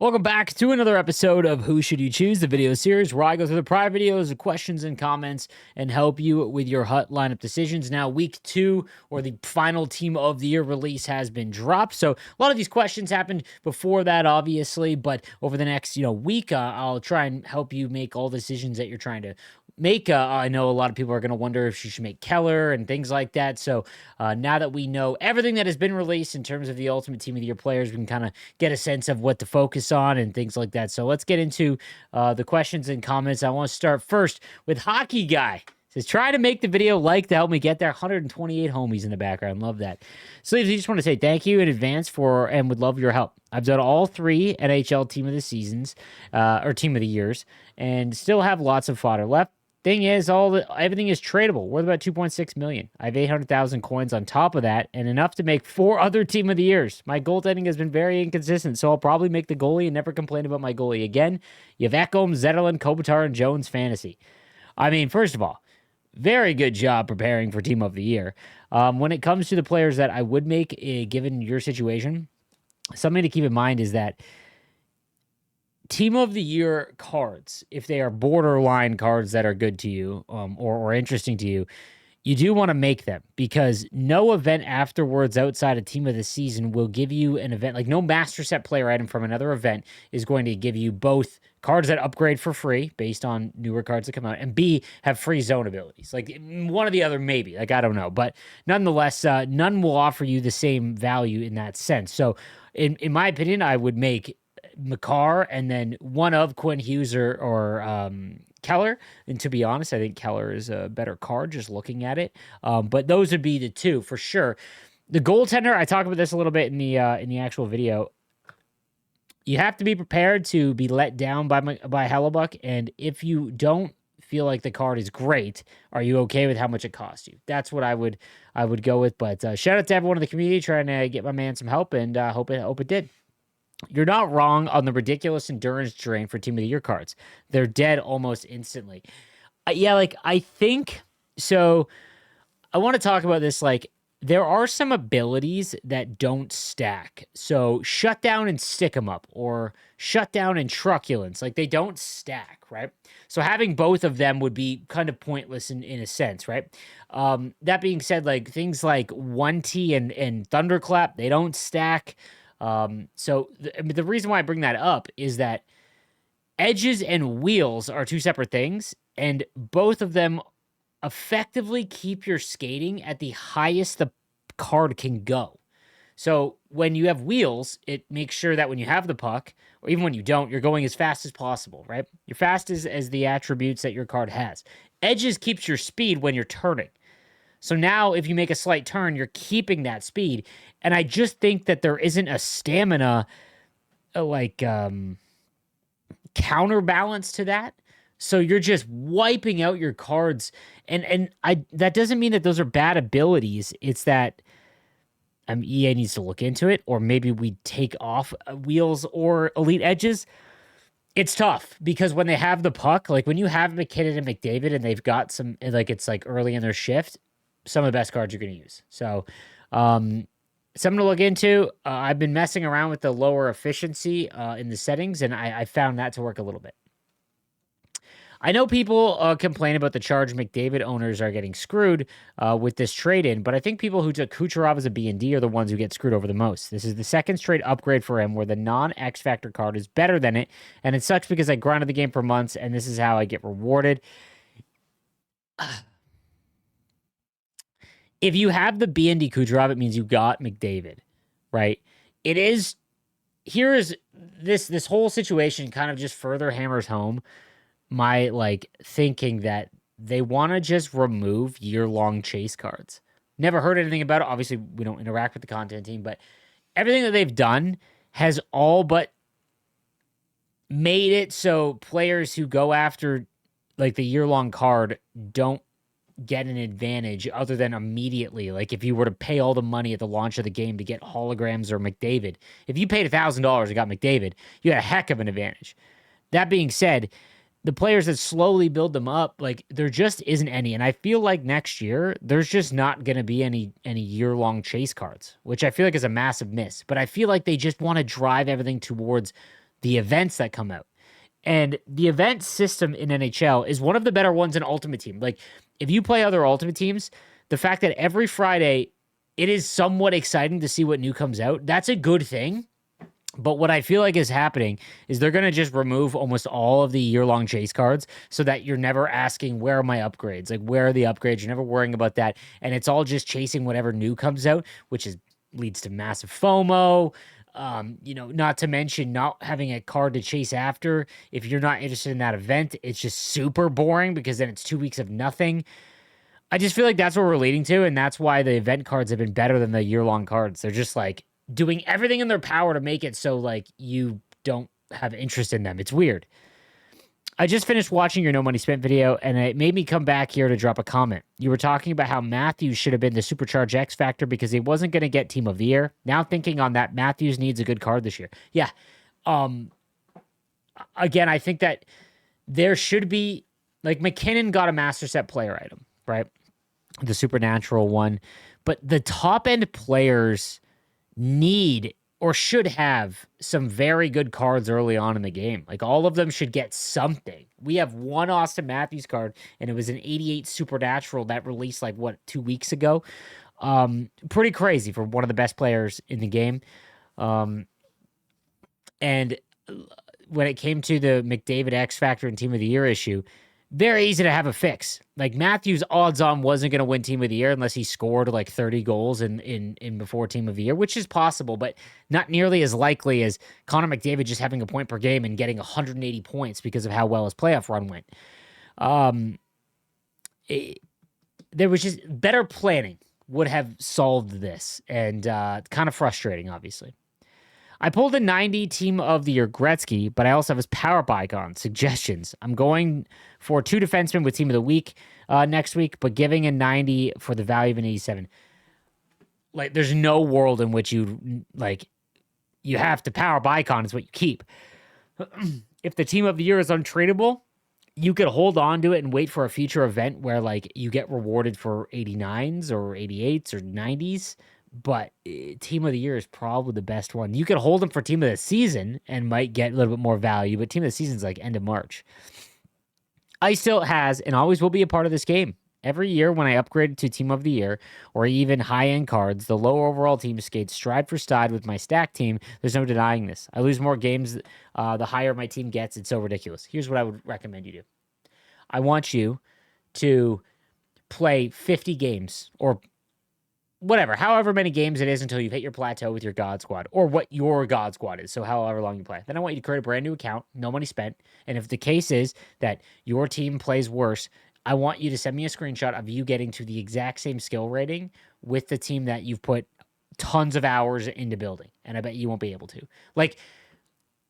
Welcome back to another episode of Who Should You Choose, the video series where I go through the prior videos, the questions and comments, and help you with your HUT lineup decisions. Now, week 2, or the final Team of the Year release, has been dropped. So a lot of these questions happened before that, obviously, but over the next week, I'll try and help you make all the decisions that you're trying to make. I know a lot of people are going to wonder if you should make Keller and things like that. So now that we know everything that has been released in terms of the Ultimate Team of the Year players, we can kind of get a sense of what to focus on and things like that. So let's get into the questions and comments. I want to start first with Hockey Guy. Says, try to make the video like to help me get there. 128 homies in the background. Love that. Sleeves, I just want to say thank you in advance for and would love your help. I've done all 3 NHL Team of the Seasons, or Team of the Years, and still have lots of fodder left. Thing is, everything is tradable. Worth about 2.6 million. I have 800,000 coins on top of that, and enough to make 4 other Team of the Years. My goaltending has been very inconsistent, so I'll probably make the goalie and never complain about my goalie again. You have Ekholm, Zetterlund, Kopitar, and Jones fantasy. I mean, first of all, very good job preparing for Team of the Year. When it comes to the players that I would make, given your situation, something to keep in mind is that Team of the Year cards, if they are borderline cards that are good to you or interesting to you, you do want to make them, because no event afterwards outside of Team of the Season will give you an event. Like, no master set player item from another event is going to give you both cards that upgrade for free based on newer cards that come out, and B, have free zone abilities. Like, one or the other, maybe. Like, I don't know. But nonetheless, none will offer you the same value in that sense. So, in my opinion, I would make McCarr and then one of Quinn Hughes or Keller. And to be honest, I think Keller is a better card just looking at it. But those would be the 2 for sure. The goaltender, I talk about this a little bit in the actual video. You have to be prepared to be let down by Hellebuck, and if you don't feel like the card is great, are you okay with how much it costs you? That's what I would go with. But shout out to everyone in the community trying to get my man some help, and hope it did. You're not wrong on the ridiculous endurance drain for Team of the Year cards. They're dead almost instantly. I think so. I want to talk about this. Like, there are some abilities that don't stack. So shut down and stick 'em up, or shut down and truculence. Like, they don't stack, right? So having both of them would be kind of pointless in a sense, right? That being said, like, things like 1T and Thunderclap, they don't stack. The reason why I bring that up is that edges and wheels are 2 separate things, and both of them effectively keep your skating at the highest the card can go. So when you have wheels, it makes sure that when you have the puck, or even when you don't, you're going as fast as possible, right? You're fast as the attributes that your card has. Edges keeps your speed when you're turning. So now if you make a slight turn, you're keeping that speed. And I just think that there isn't a stamina counterbalance to that. So you're just wiping out your cards. And that doesn't mean that those are bad abilities. It's that EA needs to look into it, or maybe we take off wheels or elite edges. It's tough because when they have the puck, like when you have McKinnon and McDavid and they've got some, like, it's like early in their shift, some of the best cards you're going to use. So, something to look into. I've been messing around with the lower efficiency in the settings, and I found that to work a little bit. I know people complain about the charge McDavid owners are getting screwed with this trade-in, but I think people who took Kucherov as a B and D are the ones who get screwed over the most. This is the second straight upgrade for him where the non-X Factor card is better than it, and it sucks because I grinded the game for months, and this is how I get rewarded. If you have the B&D Kucherov, it means you got McDavid, right? Here is this whole situation kind of just further hammers home my thinking that they want to just remove year-long chase cards. Never heard anything about it. Obviously, we don't interact with the content team, but everything that they've done has all but made it so players who go after the year-long card don't get an advantage other than immediately. Like, if you were to pay all the money at the launch of the game to get holograms or McDavid, if you paid $1,000 and got McDavid, you had a heck of an advantage. That being said, the players that slowly build them up, there just isn't any. And I feel like next year, there's just not going to be any year-long chase cards, which I feel like is a massive miss. But I feel like they just want to drive everything towards the events that come out. And the event system in NHL is one of the better ones in Ultimate Team. Like, if you play other Ultimate Teams, the fact that every Friday it is somewhat exciting to see what new comes out, that's a good thing. But what I feel like is happening is they're going to just remove almost all of the year-long chase cards so that you're never asking, where are my upgrades? Like, where are the upgrades? You're never worrying about that. And it's all just chasing whatever new comes out, which leads to massive FOMO. Not to mention not having a card to chase after. If you're not interested in that event, it's just super boring because then it's 2 weeks of nothing. I just feel like that's what we're leading to, and that's why the event cards have been better than the year-long cards. They're just like doing everything in their power to make it so like you don't have interest in them. It's weird. I just finished watching your No Money Spent video, and it made me come back here to drop a comment. You were talking about how Matthews should have been the Supercharge X Factor because he wasn't going to get Team of the Year. Now thinking on that, Matthews needs a good card this year. Yeah. Again, I think that there should be, like, McKinnon got a Master Set player item, right? The Supernatural one. But the top-end players need or should have some very good cards early on in the game. Like, all of them should get something. We have one Austin Matthews card, and it was an 88 Supernatural that released, 2 weeks ago? Pretty crazy for one of the best players in the game. And when it came to the McDavid X Factor and Team of the Year issue, very easy to have a fix. Like, Matthews odds on wasn't going to win Team of the Year unless he scored 30 goals in before Team of the Year, which is possible, but not nearly as likely as Connor McDavid just having a point per game and getting 180 points because of how well his playoff run went. There was just better planning would have solved this, and kind of frustrating, obviously. I pulled a 90 Team of the Year Gretzky, but I also have his power icon suggestions. I'm going for 2 defensemen with Team of the Week next week, but giving a 90 for the value of an 87. Like, there's no world in which you have to power icon is what you keep. If the Team of the Year is untradeable, you could hold on to it and wait for a future event where you get rewarded for 89s or 88s or 90s. But Team of the Year is probably the best one. You could hold them for Team of the Season and might get a little bit more value, but Team of the Season is end of March. I still has and always will be a part of this game. Every year when I upgraded to Team of the Year or even high-end cards, the lower overall team skates stride for stride with my stack team. There's no denying this. I lose more games the higher my team gets. It's so ridiculous. Here's what I would recommend you do. I want you to play 50 games or whatever, however many games it is until you've hit your plateau with your God Squad or what your God Squad is. So however long you play. Then I want you to create a brand new account, no money spent. And if the case is that your team plays worse, I want you to send me a screenshot of you getting to the exact same skill rating with the team that you've put tons of hours into building. And I bet you won't be able to.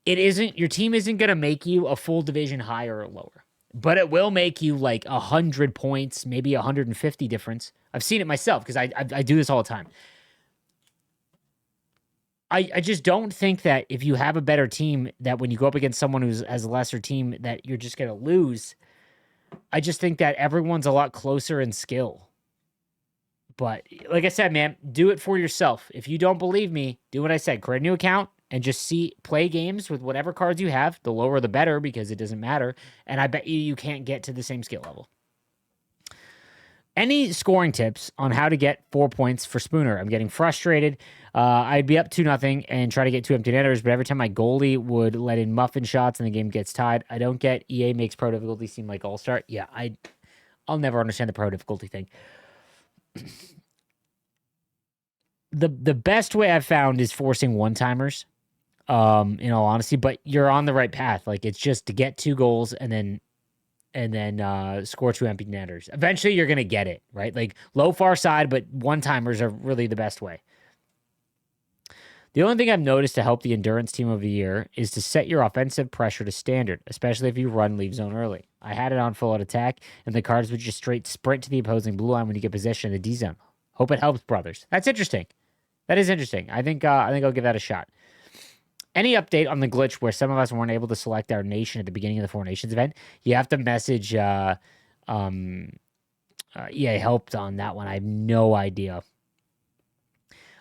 Your team isn't going to make you a full division higher or lower. But it will make you 100 points, maybe 150 difference. I've seen it myself because I do this all the time. I just don't think that if you have a better team, that when you go up against someone who has a lesser team, that you're just going to lose. I just think that everyone's a lot closer in skill. But like I said, man, do it for yourself. If you don't believe me, do what I said. Create a new account. And just play games with whatever cards you have. The lower the better because it doesn't matter. And I bet you can't get to the same skill level. Any scoring tips on how to get 4 points for Spooner? I'm getting frustrated. I'd be up 2-0 and try to get 2 empty netters, but every time my goalie would let in muffin shots and the game gets tied, I don't get EA makes pro difficulty seem like all-star. Yeah, I'll never understand the pro difficulty thing. The best way I've found is forcing one-timers. In all honesty, but you're on the right path. It's just to get 2 goals and then score 2 empty netters. Eventually you're going to get it, right? Low far side, but one-timers are really the best way. The only thing I've noticed to help the endurance Team of the Year is to set your offensive pressure to standard, especially if you run leave zone early. I had it on full out attack, and the cards would just straight sprint to the opposing blue line when you get possession in the D zone. Hope it helps, brothers. That's interesting. That is interesting. I think I'll give that a shot. Any update on the glitch where some of us weren't able to select our nation at the beginning of the 4 Nations event? You have to message EA helped on that one. I have no idea.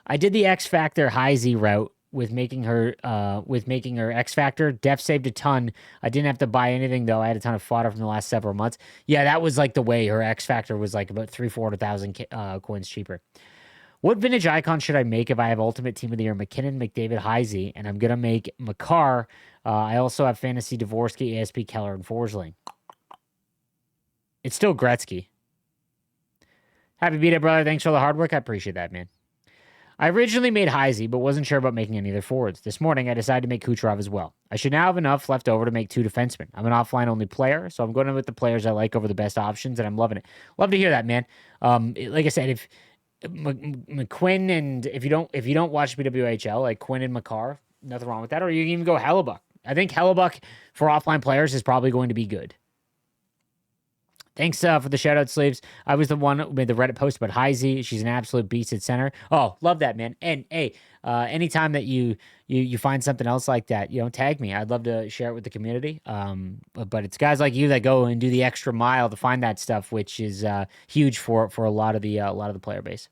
I did the X Factor High Z route with making her X Factor. Def saved a ton. I didn't have to buy anything though. I had a ton of fodder from the last several months. Yeah, that was like the way her X Factor was like about 300,000 coins cheaper. What vintage icon should I make if I have Ultimate Team of the Year? McKinnon, McDavid, Heisey, and I'm gonna make Makar. I also have Fantasy Dvorsky, ASP, Keller, and Forsling. It's still Gretzky. Happy beat it, brother. Thanks for the hard work. I appreciate that, man. I originally made Heisey, but wasn't sure about making any other forwards. This morning, I decided to make Kucherov as well. I should now have enough left over to make 2 defensemen. I'm an offline-only player, so I'm going with the players I like over the best options, and I'm loving it. Love to hear that, man. Like I said, if McQuinn and if you don't watch BWHL, like Quinn and Makar, nothing wrong with that. Or you can even go Hellebuck. I think Hellebuck for offline players is probably going to be good. Thanks for the shout out, Sleeves. I was the one who made the Reddit post about Heisey. She's an absolute beast at center. Oh, love that, man. And hey, anytime that you find something else like that, tag me. I'd love to share it with the community. But it's guys like you that go and do the extra mile to find that stuff, which is huge for a lot of the player base.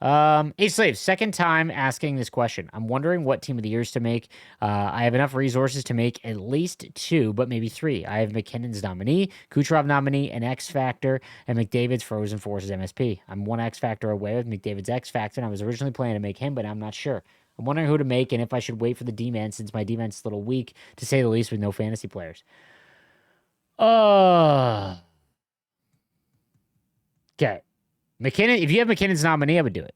H Slave, second time asking this question. I'm wondering what team of the years to make. I have enough resources to make at least 2, but maybe 3. I have McKinnon's nominee, Kucherov nominee, and X Factor, and McDavid's Frozen Forces MSP. I'm 1 X Factor away with McDavid's X Factor, and I was originally planning to make him, but I'm not sure. I'm wondering who to make and if I should wait for the D-man since my D-man's a little weak, to say the least, with no fantasy players. Okay. McKinnon, if you have McKinnon's nominee, I would do it.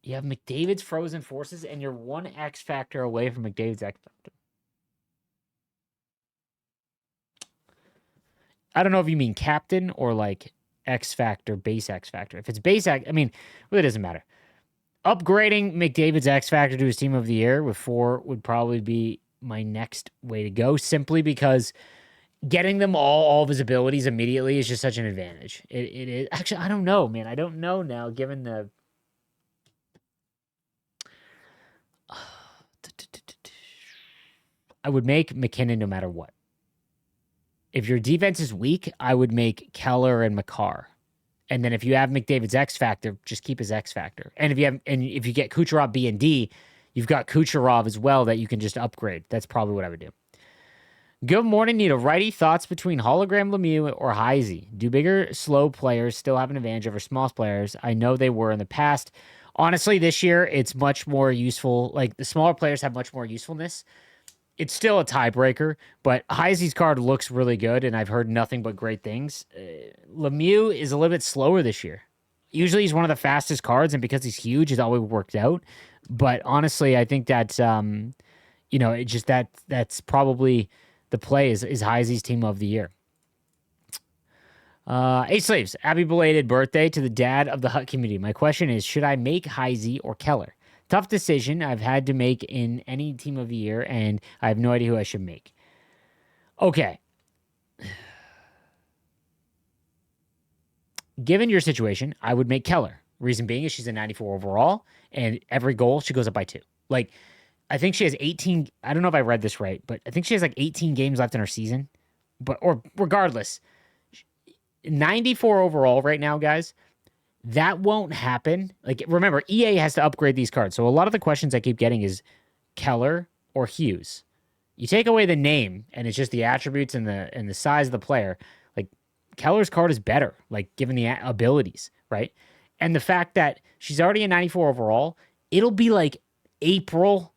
You have McDavid's Frozen Forces, and you're 1 X Factor away from McDavid's X Factor. I don't know if you mean captain or like X Factor, base X Factor. If it's base X, I mean, really doesn't matter. Upgrading McDavid's X Factor to his team of the year with 4 would probably be my next way to go, simply because getting them all of his abilities immediately is just such an advantage. It is actually, I don't know, man. I don't know now, given the I would make McKinnon no matter what. If your defense is weak, I would make Keller and Makar. And then if you have McDavid's X Factor, just keep his X Factor. And if you get Kucherov B and D, you've got Kucherov as well that you can just upgrade. That's probably what I would do. Good morning, need a righty. Thoughts between Hologram Lemieux or Heisey? Do bigger, slow players still have an advantage over small players? I know they were in the past. Honestly, this year, it's much more useful. Like, the smaller players have much more usefulness. It's still a tiebreaker, but Heisey's card looks really good, and I've heard nothing but great things. Lemieux is a little bit slower this year. Usually, he's one of the fastest cards, and because he's huge, it's always worked out. But honestly, I think that's, it just that's probably the play is Heisey's team of the year. Eight Slaves, happy belated birthday to the dad of the Hut community. My question is, should I make Heisey or Keller? Tough decision I've had to make in any team of the year, and I have no idea who I should make. Okay. Given your situation, I would make Keller. Reason being is she's a 94 overall, and every goal she goes up by 2. Like, I think she has 18. I don't know if I read this right, but I think she has like 18 games left in her season. Or regardless, 94 overall right now, guys. That won't happen. Like, remember, EA has to upgrade these cards. So a lot of the questions I keep getting is Keller or Hughes. You take away the name, and it's just the attributes and the size of the player. Like, Keller's card is better, like, given the abilities, right? And the fact that she's already a 94 overall, it'll be like April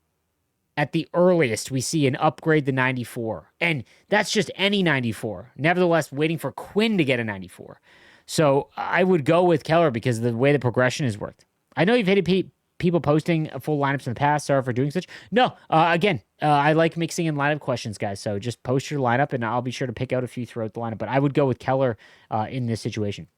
at the earliest we see an upgrade to 94. And that's just any 94. Nevertheless, waiting for Quinn to get a 94. So I would go with Keller because of the way the progression has worked. I know you've hated people posting full lineups in the past. Sorry for doing such. No, again, I like mixing in lineup questions, guys. So just post your lineup, and I'll be sure to pick out a few throughout the lineup. But I would go with Keller in this situation.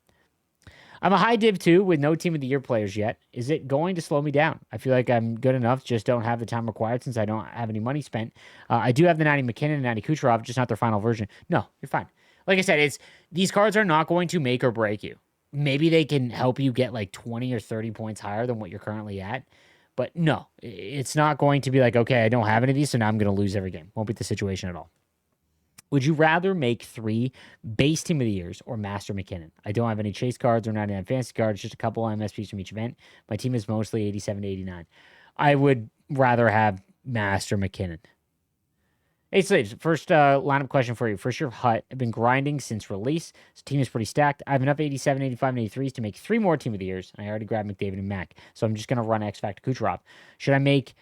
I'm a high div too with no team of the year players yet. Is it going to slow me down? I feel like I'm good enough, just don't have the time required since I don't have any money spent. I do have the 90 McKinnon and 90 Kucherov, just not their final version. No, you're fine. Like I said, these cards are not going to make or break you. Maybe they can help you get like 20 or 30 points higher than what you're currently at. But no, it's not going to be like, okay, I don't have any of these, so now I'm going to lose every game. Won't be the situation at all. Would you rather make 3 base team of the years or Master McKinnon? I don't have any chase cards or 99 fantasy cards, just a couple MSPs from each event. My team is mostly 87 to 89. I would rather have Master McKinnon. Hey, Slaves, first lineup question for you. First year of Hut. I've been grinding since release. This team is pretty stacked. I have enough 87, 85, and 83s to make 3 more team of the years. And I already grabbed McDavid and Mac. So I'm just going to run X Factor Kucherov. Should I make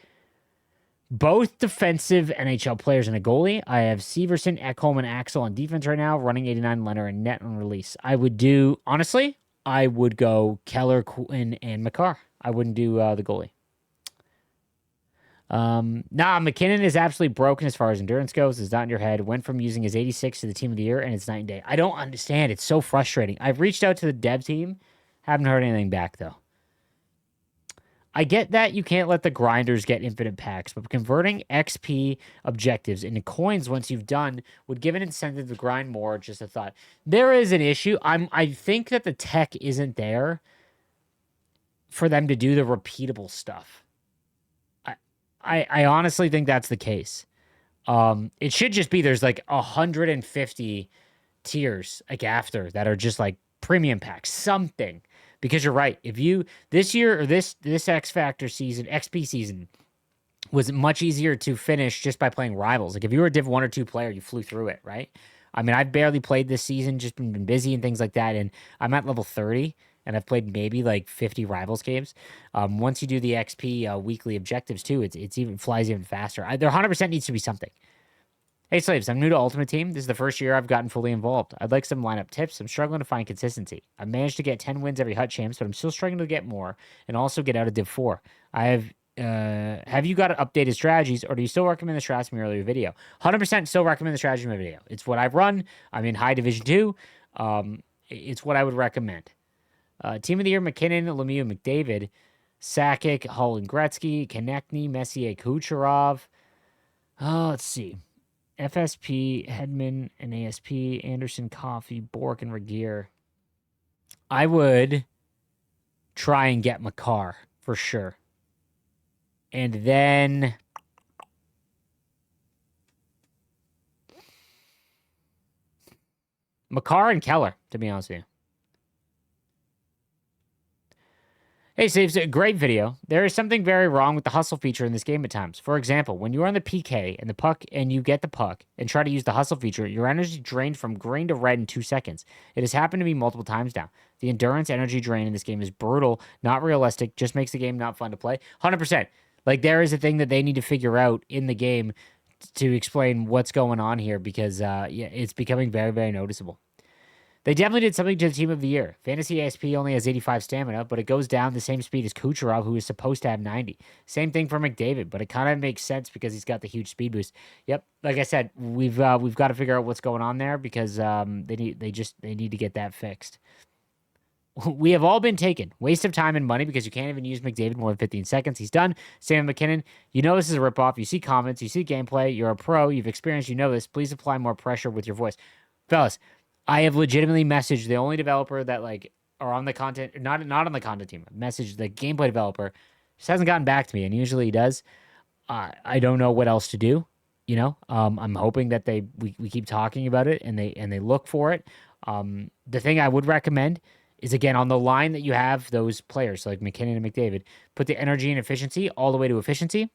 both defensive NHL players and a goalie? I have Severson, Ekholm, and Axel on defense right now, running 89 Leonard and net on release. I would do, honestly, I would go Keller, Quinn, and Makar. I wouldn't do the goalie. McKinnon is absolutely broken as far as endurance goes. It's not in your head. Went from using his 86 to the team of the year, and it's night and day. I don't understand. It's so frustrating. I've reached out to the dev team. Haven't heard anything back, though. I get that you can't let the grinders get infinite packs, but converting XP objectives into coins once you've done would give an incentive to grind more. Just a thought. There is an issue. I think that the tech isn't there for them to do the repeatable stuff. I honestly think that's the case. It should just be there's like 150 tiers like after that are just like premium packs, something. Because you're right. If you this year or this X Factor season, XP season was much easier to finish just by playing rivals. Like if you were a Div 1 or 2 player, you flew through it, right? I mean, I've barely played this season, just been busy and things like that, and I'm at level 30. And I've played maybe like 50 rivals games. Once you do the XP weekly objectives too, it's even flies even faster. There 100% needs to be something. Hey Slaves, I'm new to Ultimate Team. This is the first year I've gotten fully involved. I'd like some lineup tips. I'm struggling to find consistency. I've managed to get 10 wins every Hut Champs, but I'm still struggling to get more and also get out of Div 4. Have you got updated strategies, or do you still recommend the strategy from your earlier video? 100% still recommend the strategy from my video. It's what I've run. I'm in High Division 2. It's what I would recommend. Team of the year, McKinnon, Lemieux, McDavid, Sakic, Hull and Gretzky, Konechny, Messier, Kucherov. Let's see. FSP, Hedman, and ASP, Anderson, Coffey, Bork, and Regier. I would try and get Makar for sure. And then Makar and Keller, to be honest with you. Hey, Saves, a great video. There is something very wrong with the hustle feature in this game at times. For example, when you are on the PK and the puck and you get the puck and try to use the hustle feature, your energy drained from green to red in 2 seconds. It has happened to me multiple times now. The endurance energy drain in this game is brutal, not realistic, just makes the game not fun to play. 100%. Like, there is a thing that they need to figure out in the game to explain what's going on here because it's becoming very, very noticeable. They definitely did something to the team of the year. Fantasy ASP only has 85 stamina, but it goes down the same speed as Kucherov, who is supposed to have 90. Same thing for McDavid, but it kind of makes sense because he's got the huge speed boost. Yep, like I said, we've got to figure out what's going on there because they need to get that fixed. We have all been taken. Waste of time and money because you can't even use McDavid more than 15 seconds. He's done. Sam McKinnon, you know this is a ripoff. You see comments, you see gameplay. You're a pro. You've experienced. You know this. Please apply more pressure with your voice, fellas. I have legitimately messaged the only developer that like are on the content, not on the content team. Messaged the gameplay developer, just hasn't gotten back to me, and usually he does. I don't know what else to do. You know, I'm hoping that we keep talking about it and they look for it. The thing I would recommend is again on the line that you have those players so like McKinnon and McDavid, put the energy and efficiency all the way to efficiency,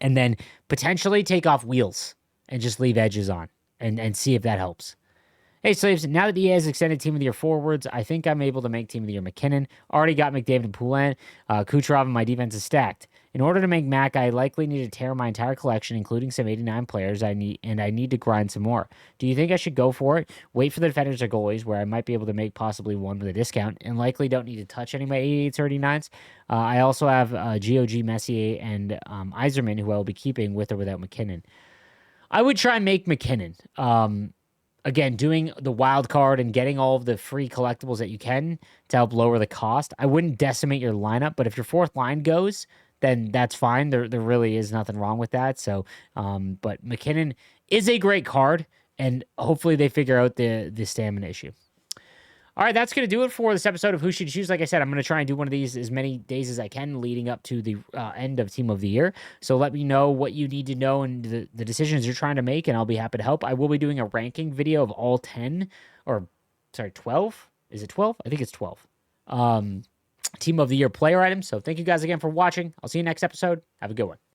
and then potentially take off wheels and just leave edges on and see if that helps. Hey, Slaves, now that he has extended Team of the Year forwards, I think I'm able to make Team of the Year McKinnon. Already got McDavid and Poulin. Kucherov and my defense is stacked. In order to make Mac, I likely need to tear my entire collection, including some 89 players, I need to grind some more. Do you think I should go for it? Wait for the defenders or goalies, where I might be able to make possibly one with a discount, and likely don't need to touch any of my 88s or 89s. I also have GOG, Messier, and Yzerman, who I will be keeping with or without McKinnon. I would try and make McKinnon. Again, doing the wild card and getting all of the free collectibles that you can to help lower the cost. I wouldn't decimate your lineup, but if your fourth line goes, then that's fine. There really is nothing wrong with that. So, but McKinnon is a great card, and hopefully they figure out the stamina issue. All right, that's going to do it for this episode of Who Should You Choose. Like I said, I'm going to try and do one of these as many days as I can leading up to the end of Team of the Year. So let me know what you need to know and the decisions you're trying to make, and I'll be happy to help. I will be doing a ranking video of all 10, or sorry, 12. Is it 12? I think it's 12. Team of the Year player items. So thank you guys again for watching. I'll see you next episode. Have a good one.